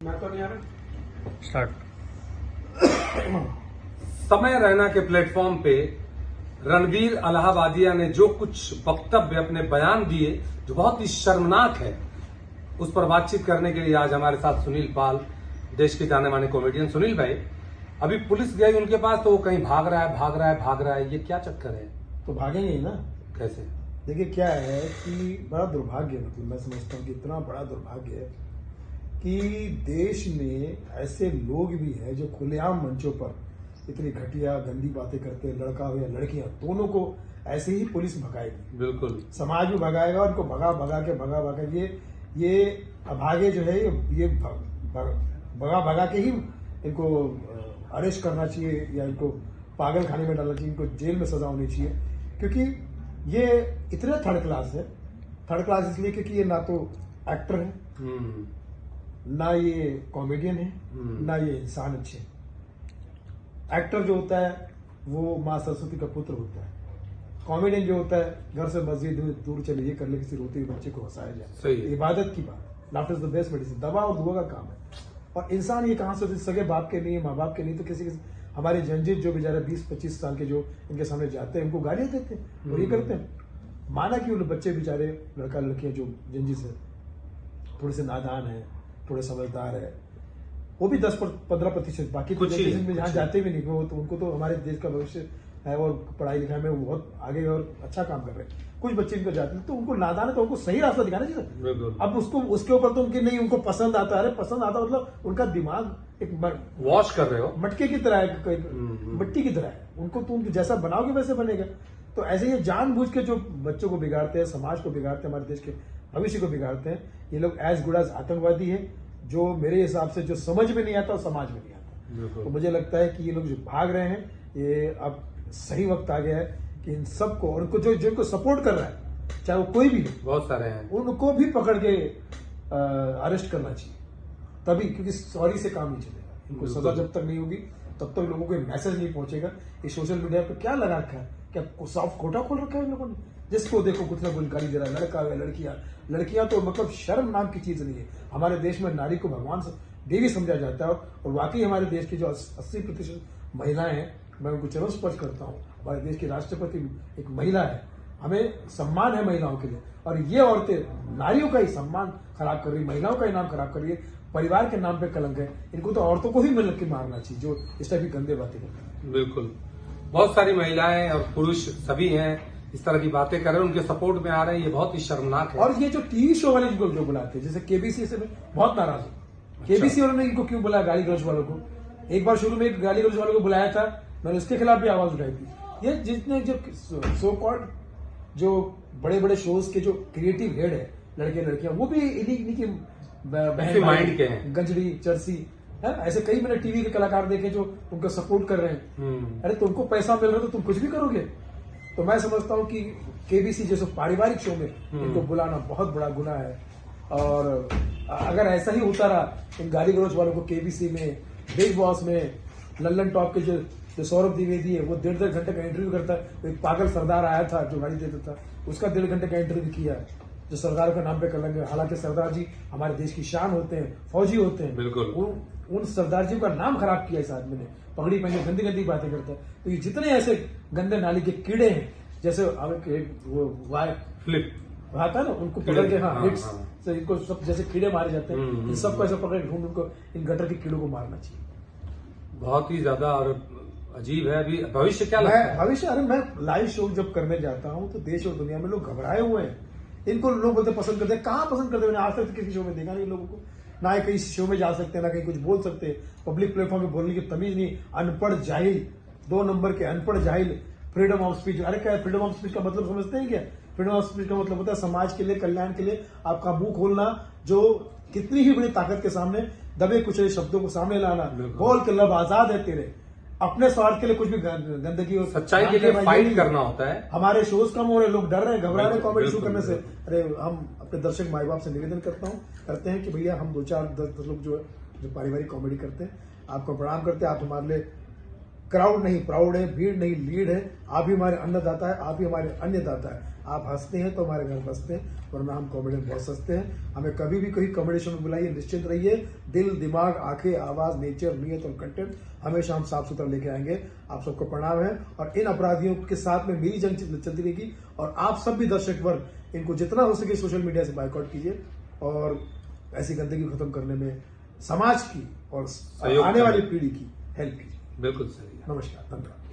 मैं तो नहीं आ रहा। स्टार्ट। समय रैना के प्लेटफॉर्म पे रणवीर इलाहाबादिया ने जो कुछ वक्तव्य अपने बयान दिए जो बहुत ही शर्मनाक है, उस पर बातचीत करने के लिए आज हमारे साथ सुनील पाल, देश के जाने माने कॉमेडियन। सुनील भाई, अभी पुलिस गई उनके पास तो वो कहीं भाग रहा है, ये क्या चक्कर है? तो भागेंगे ही ना। कैसे? देखिए क्या है कि बड़ा दुर्भाग्य, मतलब मैं समझता हूँ कि इतना बड़ा दुर्भाग्य है कि देश में ऐसे लोग भी हैं जो खुलेआम मंचों पर इतनी घटिया गंदी बातें करते हैं, लड़का हो या लड़कियां, दोनों को ऐसे ही पुलिस भगाएगी। बिल्कुल, समाज भी भगाएगा, उनको भगा के ये अभागे जो है ये भगा के ही इनको अरेस्ट करना चाहिए या इनको पागल खाने में डालना चाहिए, इनको जेल में सजा होनी चाहिए। क्योंकि ये इतने थर्ड क्लास इसलिए क्योंकि ये ना तो एक्टर है, ना ये कॉमेडियन है, ना ये इंसान अच्छे। एक्टर जो होता है वो माँ सरस्वती का पुत्र होता है, कॉमेडियन जो होता है घर से मस्जिद दूर चले ये कर ले किसी रोते हुए बच्चे को हंसाया जाए, इबादत की बात। Laughter is the best medicine, दवा और दुआ का काम है। और इंसान ये कहां से सगे बाप के नहीं, माँ बाप के नहीं, तो किसी हमारे जंजीर जो बेचारे 20-25 साल के जो इनके सामने जाते हैं उनको गालियां देते हैं और ये करते हैं। माना कि उन बच्चे बेचारे लड़का लड़कियां जो जंजीर से थोड़े से नादान है, थोड़े समझदार है, वो भी 10-15%, बाकी कुछ में जहाँ जाते भी नहीं, वो तो उनको तो हमारे देश का भविष्य है और पढ़ाई लिखाई में वो बहुत आगे और अच्छा काम कर रहे हैं। कुछ बच्चे इनको जाते हैं तो उनको नादान है तो उनको सही रास्ता दिखाना चाहिए। अब उसको उसके ऊपर तो उनके नहीं, उनको पसंद आता है, पसंद आता मतलब उनका दिमाग एक वॉश कर रहे हो, मटके की तरह है, मिट्टी की तरह है, उनको तुम जैसा बनाओगे वैसे बनेगा। तो ऐसे ये जानबूझ के जो बच्चों को बिगाड़ते हैं, समाज को बिगाड़ते हैं, हमारे देश के भविष्य को बिगाड़ते हैं, ये लोग एज गुड एज आतंकवादी है, जो मेरे हिसाब से जो समझ में नहीं आता और समाज में नहीं आता। तो मुझे लगता है कि ये लोग जो भाग रहे हैं, ये अब सही वक्त आ गया है कि इन सबको और उनको जो जिनको सपोर्ट कर रहा है, चाहे वो कोई भी हो, बहुत सारे हैं, उनको भी पकड़ के अरेस्ट करना चाहिए तभी, क्योंकि सॉरी से काम नहीं चलेगा। इनको सजा जब तक नहीं होगी तब तक लोगों को मैसेज नहीं पहुंचेगा। ये सोशल मीडिया पे क्या लगा रखा है, क्या सॉफ्ट कोटा खोल रखा है इन लोगों ने, जिसको देखो कुछ ना कुछ गाली दे रहा है, लड़का है लड़कियां तो मतलब शर्म नाम की चीज नहीं है। हमारे देश में नारी को भगवान देवी समझा जाता है और वाकई हमारे देश की जो 80% महिलाएं हैं, मैं उनको चरण स्पर्श करता हूँ। हमारे देश की राष्ट्रपति एक महिला है, हमें सम्मान है महिलाओं के लिए, और ये औरतें नारियों का ही सम्मान खराब कर रही, महिलाओं का ही नाम खराब कर रही है, परिवार के नाम पे कलंक है। इनको तो औरतों को ही मिल के मारना चाहिए जो इस टाइप की गंदे बातें करते हैं। बिल्कुल, बहुत सारी महिलाएं और पुरुष सभी हैं इस तरह की बातें कर रहे हैं, उनके सपोर्ट में आ रहे हैं, ये बहुत ही शर्मनाक है। और ये जो टीवी शो वाले इनको जो बुलाते हैं, जैसे केबीसी से बहुत नाराज हूँ। केबीसी वालों ने इनको क्यों बुलाया, गाली गलौज वालों को? एक बार शुरू में एक गाली गलौज वालों को बुलाया था, मैंने उसके खिलाफ भी आवाज उठाई थी। ये जितने जो सो कॉल्ड जो बड़े बड़े शोज के जो क्रिएटिव हेड है, लड़के लड़कियां, वो भी इन्हीं की माइंड के हैं, गंजड़ी चरसी है। ऐसे कई मैंने टीवी के कलाकार देखे जो उनको सपोर्ट कर रहे हैं। अरे तुमको पैसा मिल रहा है तो तुम कुछ भी करोगे। तो मैं समझता हूँ कि केबीसी जैसे पारिवारिक शो में इनको बुलाना बहुत बड़ा गुनाह है। और अगर ऐसा ही होता रहा इन गाली गलौज वालों को केबीसी में, बिग बॉस में, लल्लन टॉप के जो सौरभ द्विवेदी है वो 1.5 घंटे का इंटरव्यू करता है। एक पागल सरदार आया था जो गाली देता था, उसका 1.5 घंटे का इंटरव्यू किया, जो सरदार का नाम पे कलंक है। हालांकि सरदार जी हमारे देश की शान होते हैं, फौजी होते हैं। बिल्कुल, उन सरदार जी का नाम खराब किया इस आदमी ने, पगड़ी पहने गंदी गंदी बातें करता है। तो ये जितने ऐसे गंदे नाली के कीड़े हैं, जैसे वो फ्लिप आता है ना, उनको पकड़ के हिट्स से इनको सब जैसे कीड़े मारे जाते हैं, इन सबको ऐसा पकड़ ढूंढ उनको इन गटर के कीड़ों को मारना चाहिए। बहुत ही ज्यादा और अजीब है। अभी भविष्य क्या लगता है? भविष्य, अरे मैं लाइव शो जब करने जाता हूँ तो देश और दुनिया में लोग घबराए हुए हैं। इनको लोग बोलते पसंद करते हैं, कहाँ पसंद करते हैं? आज तक किसी शो में देखा नहीं लोगों को, ना ही कहीं शो में जा सकते हैं, ना कहीं कुछ बोल सकते हैं। पब्लिक प्लेटफॉर्म में बोलने की तमीज नहीं, अनपढ़ जाहिल, 2 नंबर के अनपढ़ जाहिल। फ्रीडम ऑफ स्पीच, अरे क्या फ्रीडम ऑफ स्पीच का मतलब समझते हैं क्या? फ्रीडम ऑफ स्पीच का मतलब होता है समाज के लिए, कल्याण के लिए आपका मुंह खोलना, जो कितनी ही बड़ी ताकत के सामने दबे कुचले शब्दों को सामने लाना, बोल के लब आजाद है तेरे, अपने स्वार्थ के लिए कुछ भी गंदगी हो, सच्चाई के लिए फाइट करना होता है। हमारे शोज कम हो रहे, लोग डर रहे हैं, घबरा रहे हैं कॉमेडी शो करने से। अरे हम अपने दर्शक माई बाप से निवेदन करते हैं कि भैया हम 2-4-10 लोग जो पारिवारिक कॉमेडी करते हैं, आपको प्रणाम करते हैं, आप हमारे लिए क्राउड नहीं प्राउड है, भीड़ नहीं लीड है। आप ही हमारे अन्नदाता है, आप ही हमारे अन्यदाता है। आप हंसते हैं तो हमारे घर बसते हैं, वरना हम कॉमेडियन बहुत सस्ते हैं। हमें कभी भी कोई कॉमेडी शो में बुलाइए, निश्चिंत रहिए। दिल, दिमाग, आंखें, आवाज, नेचर, नियत और कंटेंट हमेशा हम साफ सुथरा लेके आएंगे। आप सबको प्रणाम है। और इन अपराधियों के साथ में मेरी जंग चलती रहेगी। और आप सब भी दर्शक वर्ग इनको जितना हो सके सोशल मीडिया से बायकॉट कीजिए और ऐसी गंदगी खत्म करने में समाज की और सहयोग आने वाली पीढ़ी की हेल्प कीजिए। बिल्कुल सही है। नमस्कार, धन्यवाद।